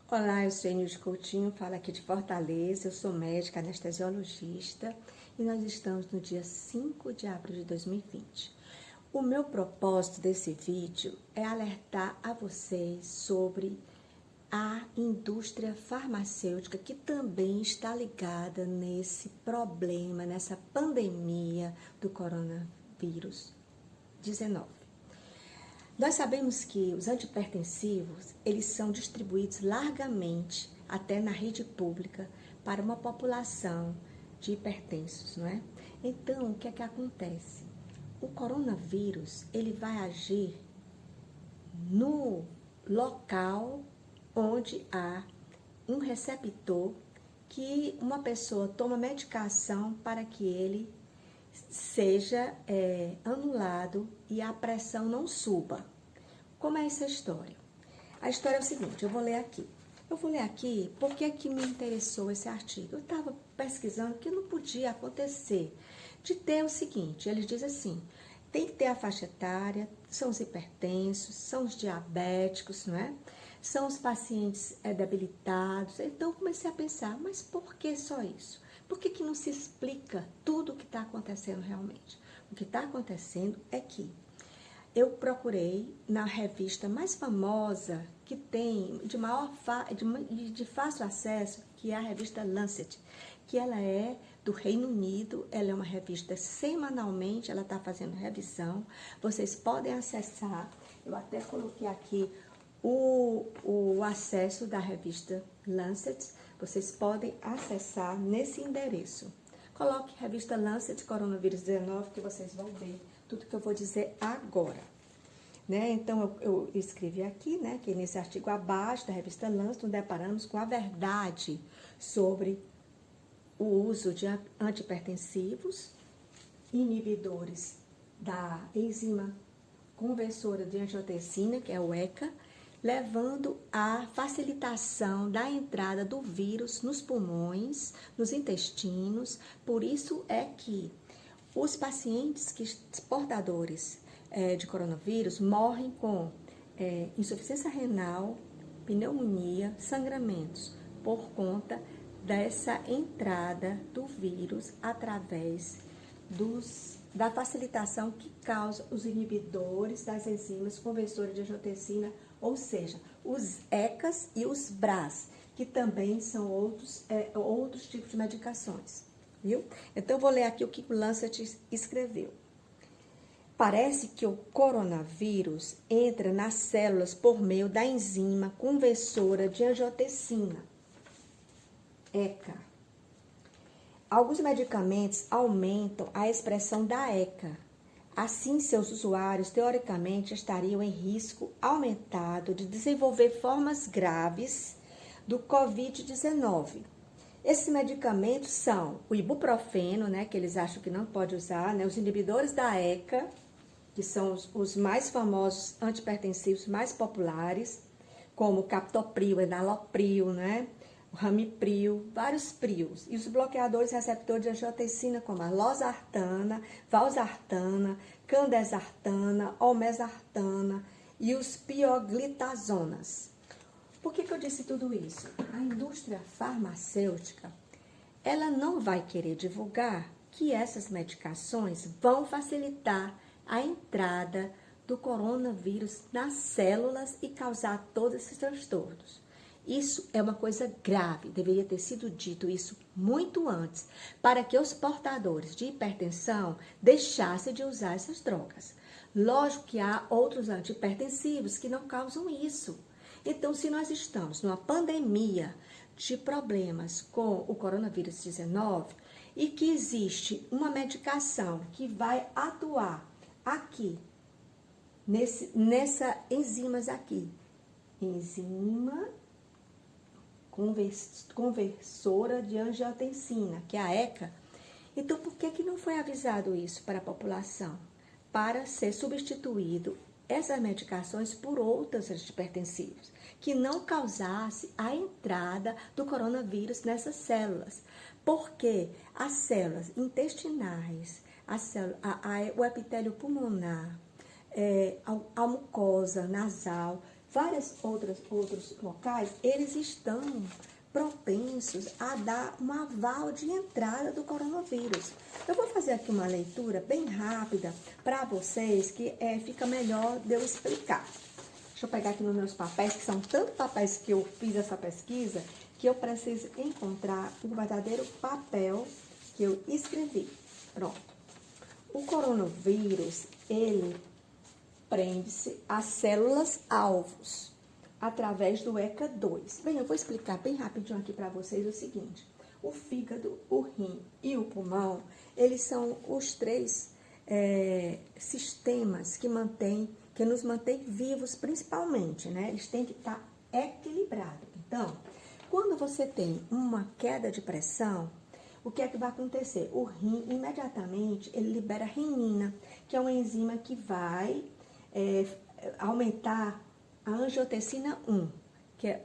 Olá, eu sou Enilde Coutinho, falo aqui de Fortaleza, eu sou médica anestesiologista e nós estamos no dia 5 de abril de 2020. O meu propósito desse vídeo é alertar a vocês sobre a indústria farmacêutica que também está ligada nesse problema, nessa pandemia do coronavírus 19. Nós sabemos que os antihipertensivos, eles são distribuídos largamente, até na rede pública, para uma população de hipertensos, não é? Então, o que é que acontece? O coronavírus, ele vai agir no local onde há um receptor que uma pessoa toma medicação para que ele seja anulado e a pressão não suba. Como é essa história? A história é o seguinte, eu vou ler aqui. Por que me interessou esse artigo. Eu estava pesquisando que não podia acontecer de ter o seguinte, ele diz assim, tem que ter a faixa etária, são os hipertensos, são os diabéticos, não é? São os pacientes debilitados. Então, comecei a pensar, mas por que só isso? Por que não se explica tudo o que está acontecendo realmente? O que está acontecendo é que eu procurei na revista mais famosa que tem, de fácil acesso, que é a revista Lancet, que ela é do Reino Unido, ela é uma revista semanalmente, ela está fazendo revisão, vocês podem acessar, eu até coloquei aqui o acesso da revista Lancet, vocês podem acessar nesse endereço. Coloque revista Lancet Coronavírus 19 que vocês vão ver tudo que eu vou dizer agora. Né? Então, eu escrevi aqui, né, que nesse artigo abaixo da revista Lancet, nos deparamos com a verdade sobre o uso de antihipertensivos, inibidores da enzima conversora de angiotensina, que é o ECA, levando à facilitação da entrada do vírus nos pulmões, nos intestinos. Por isso é que os pacientes portadores de coronavírus morrem com insuficiência renal, pneumonia, sangramentos, por conta dessa entrada do vírus através da facilitação que causa os inibidores das enzimas conversoras de angiotensina, ou seja, os ECAs e os BRAs, que também são outros tipos de medicações, viu? Então, eu vou ler aqui o que o Lancet escreveu. Parece que o coronavírus entra nas células por meio da enzima conversora de angiotensina, ECA. Alguns medicamentos aumentam a expressão da ECA. Assim, seus usuários, teoricamente, estariam em risco aumentado de desenvolver formas graves do Covid-19. Esses medicamentos são o ibuprofeno, né, que eles acham que não pode usar, né, os inibidores da ECA, que são os mais famosos antihipertensivos mais populares, como o captopril, enalapril, né, o ramipril, vários prios, e os bloqueadores receptores de angiotensina, como a losartana, valsartana, candesartana, olmesartana e os pioglitazonas. Por que eu disse tudo isso? A indústria farmacêutica, ela não vai querer divulgar que essas medicações vão facilitar a entrada do coronavírus nas células e causar todos esses transtornos. Isso é uma coisa grave, deveria ter sido dito isso muito antes, para que os portadores de hipertensão deixassem de usar essas drogas. Lógico que há outros antihipertensivos que não causam isso. Então, se nós estamos numa pandemia de problemas com o coronavírus 19 e que existe uma medicação que vai atuar aqui, nessa enzimas aqui, enzima conversora de angiotensina, que é a ECA. Então, por que não foi avisado isso para a população? Para ser substituído essas medicações por outros antihipertensivos, que não causasse a entrada do coronavírus nessas células. Porque as células intestinais, o epitélio pulmonar, a mucosa nasal, outros locais, eles estão propensos a dar um aval de entrada do coronavírus. Eu vou fazer aqui uma leitura bem rápida para vocês, que fica melhor de eu explicar. Deixa eu pegar aqui nos meus papéis, que são tantos papéis que eu fiz essa pesquisa, que eu preciso encontrar o verdadeiro papel que eu escrevi. Pronto. O coronavírus, ele prende-se às células alvos através do ECA2. Bem, eu vou explicar bem rapidinho aqui para vocês o seguinte. O fígado, o rim e o pulmão, eles são os três sistemas que nos mantêm vivos principalmente, né? Eles têm que estar equilibrados. Então, quando você tem uma queda de pressão, o que é que vai acontecer? O rim, imediatamente, ele libera renina, que é uma enzima que vai aumentar a angiotensina 1, que é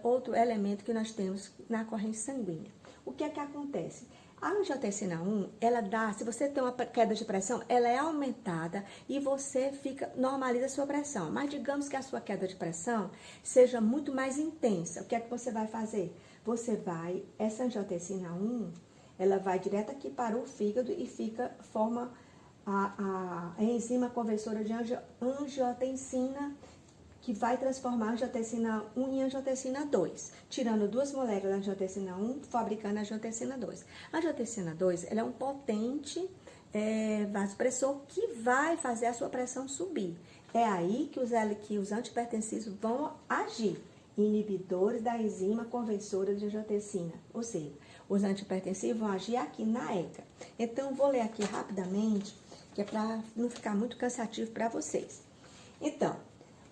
outro elemento que nós temos na corrente sanguínea. O que é que acontece? A angiotensina 1, ela dá, se você tem uma queda de pressão, ela é aumentada e você normaliza a sua pressão. Mas digamos que a sua queda de pressão seja muito mais intensa. O que é que você vai fazer? Essa angiotensina 1, ela vai direto aqui para o fígado e forma a enzima conversora de angiotensina, que vai transformar a angiotensina 1 em angiotensina 2, tirando duas moléculas da angiotensina 1, fabricando a angiotensina 2. A angiotensina 2, ela é um potente vasopressor que vai fazer a sua pressão subir. É aí que os antihipertensivos vão agir, inibidores da enzima conversora de angiotensina, ou seja, os antihipertensivos vão agir aqui na ECA. Então, vou ler aqui rapidamente, que é para não ficar muito cansativo para vocês. Então,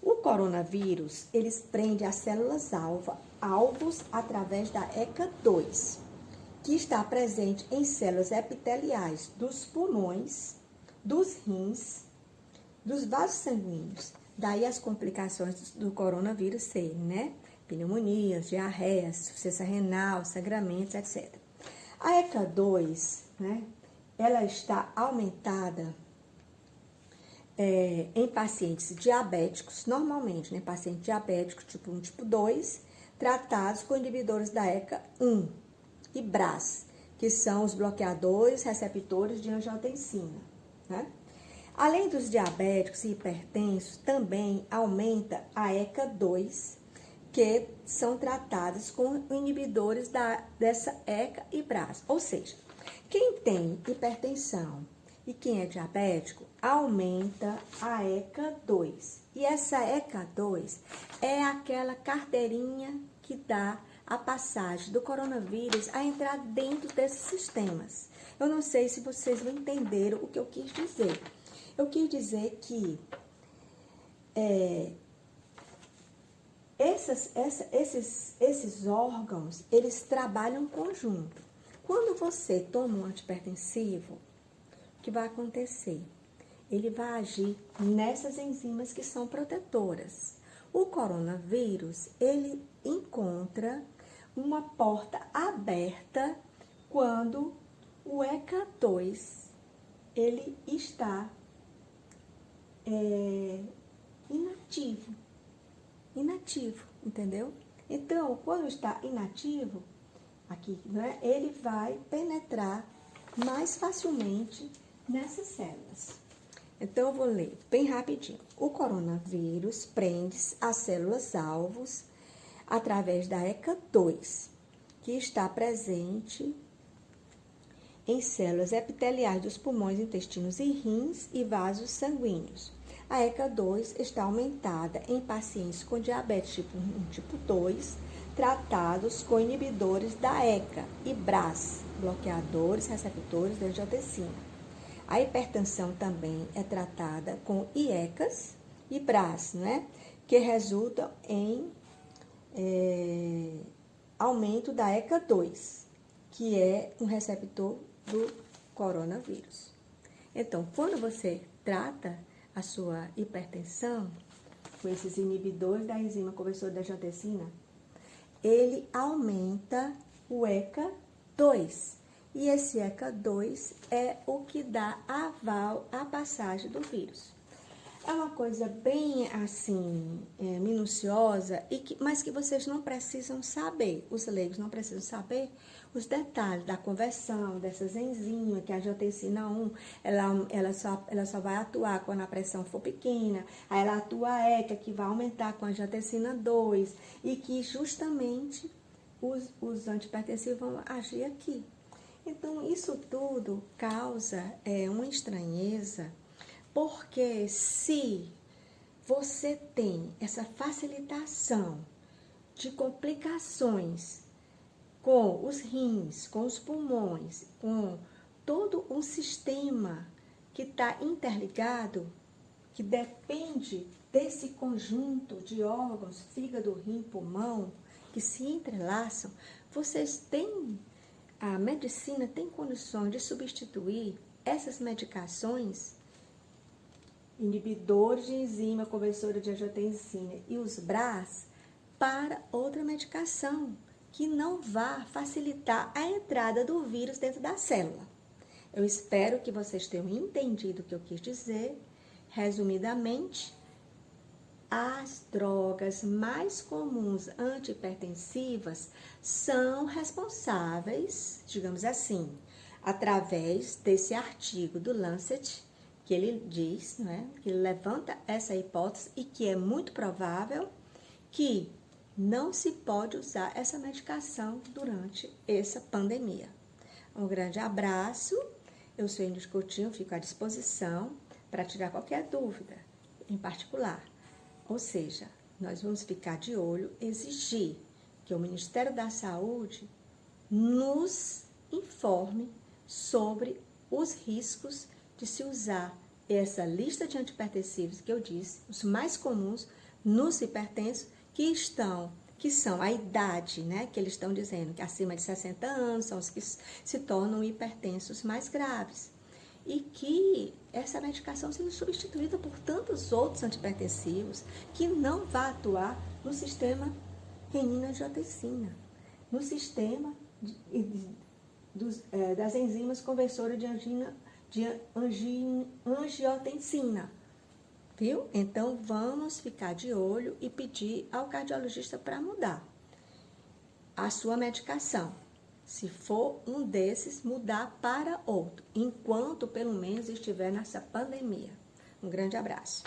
o coronavírus, eles prendem as células alvos através da ECA2, que está presente em células epiteliais dos pulmões, dos rins, dos vasos sanguíneos. Daí as complicações do coronavírus serem, né? Pneumonias, diarreias, insuficiência renal, sangramentos, etc. A ECA2, né? Ela está aumentada em pacientes diabéticos, normalmente, né? Pacientes diabéticos tipo 1, tipo 2, tratados com inibidores da ECA1 e BRAS, que são os bloqueadores receptores de angiotensina, né? Além dos diabéticos e hipertensos, também aumenta a ECA2, que são tratados com inibidores dessa ECA e BRAS. Ou seja, quem tem hipertensão e quem é diabético, aumenta a ECA2. E essa ECA2 é aquela carteirinha que dá a passagem do coronavírus a entrar dentro desses sistemas. Eu não sei se vocês vão entender o que eu quis dizer. Eu quis dizer que esses órgãos, eles trabalham em conjunto. Quando você toma um antihipertensivo, o que vai acontecer? Ele vai agir nessas enzimas que são protetoras. O coronavírus, ele encontra uma porta aberta quando o ECA2, ele está inativo, entendeu? Então, quando está inativo, aqui, né, ele vai penetrar mais facilmente nessas células. Então, eu vou ler bem rapidinho. O coronavírus prende as células alvos através da ECA2, que está presente em células epiteliais dos pulmões, intestinos e rins e vasos sanguíneos. A ECA2 está aumentada em pacientes com diabetes tipo 1 tipo 2, tratados com inibidores da ECA e BRAS, bloqueadores receptores da angiotensina. A hipertensão também é tratada com IECAs e BRAS, né, que resultam em aumento da ECA2, que é um receptor do coronavírus. Então, quando você trata a sua hipertensão com esses inibidores da enzima conversora da angiotensina, ele aumenta o ECA2. E esse ECA2 é o que dá aval à passagem do vírus. É uma coisa bem assim, minuciosa, mas que vocês não precisam saber, os leigos não precisam saber os detalhes da conversão dessas enzimas, que a angiotensina 1, ela só vai atuar quando a pressão for pequena, aí ela atua a ECA, que vai aumentar com a angiotensina 2, e que justamente os antihipertensivos vão agir aqui. Então, isso tudo causa uma estranheza, porque se você tem essa facilitação de complicações com os rins, com os pulmões, com todo um sistema que está interligado, que depende desse conjunto de órgãos, fígado, rim, pulmão, que se entrelaçam, a medicina tem condições de substituir essas medicações, inibidores de enzima conversora de angiotensina e os BRAs, para outra medicação que não vá facilitar a entrada do vírus dentro da célula. Eu espero que vocês tenham entendido o que eu quis dizer. Resumidamente, as drogas mais comuns antihipertensivas são responsáveis, digamos assim, através desse artigo do Lancet, que ele diz, que ele levanta essa hipótese e que é muito provável que não se pode usar essa medicação durante essa pandemia. Um grande abraço, eu sou Índio Coutinho, fico à disposição para tirar qualquer dúvida em particular. Ou seja, nós vamos ficar de olho, exigir que o Ministério da Saúde nos informe sobre os riscos de se usar essa lista de antihipertensivos que eu disse, os mais comuns nos hipertensos que são a idade, que eles estão dizendo que acima de 60 anos são os que se tornam hipertensos mais graves. E que essa medicação seja substituída por tantos outros antihipertensivos que não vai atuar no sistema renina-angiotensina, no sistema das enzimas conversoras de angiotensina. Viu? Então, vamos ficar de olho e pedir ao cardiologista para mudar a sua medicação. Se for um desses, mudar para outro, enquanto pelo menos estiver nessa pandemia. Um grande abraço.